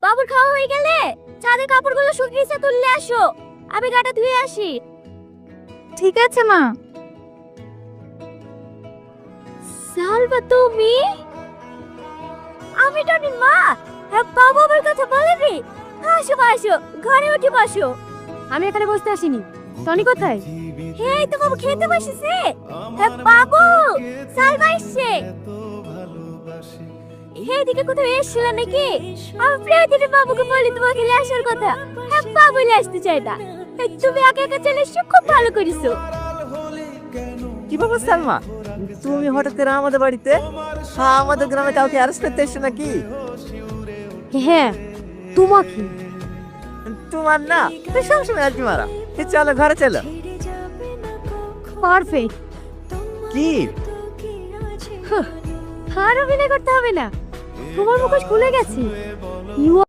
বাবুর খাওয়া হয়ে গেলে ছাদে কাপড়গুলো শুকিয়েছে তুললে আসো, আমি গাটা ধুয়ে আসি। ঠিক আছে মা। সালমা তুমি? আমি টনির মা। হ্যাঁ, বাবু আমার কথা বলেনি। আসো আসো, ঘরে উঠে বসো। আমি এখানে বসতে আসিনি। টনি কোথায়? এই তো বাবু খেতে বসেছে। হ্যাঁ বাবু, সালমা এসছে। এইদিকে কোথাও এসছিল নাকি? আমি প্রিয়দিনের বাবুকে বলি তোমাকে নিয়ে আসার কথা। হ্যাঁ বাবু নিয়ে আসতে চাই না। তুমি একা একা চলে এসছো, খুব ভালো করেছো। কি ব্যাপার সালমা, তুমি হঠাৎ করে আমাদের বাড়িতে? আমাদের গ্রামে কাউকে অ্যারেস্ট করতে এসছো নাকি? হ্যাঁ, তোমাকে। তোমার না, তুই সবসময় আর কি মারা। চলো ঘরে চলো। পারফেক্ট। কি? আর অভিনয় করতে হবে না, তোমার মুখোশ খুলে গেছে। ইউ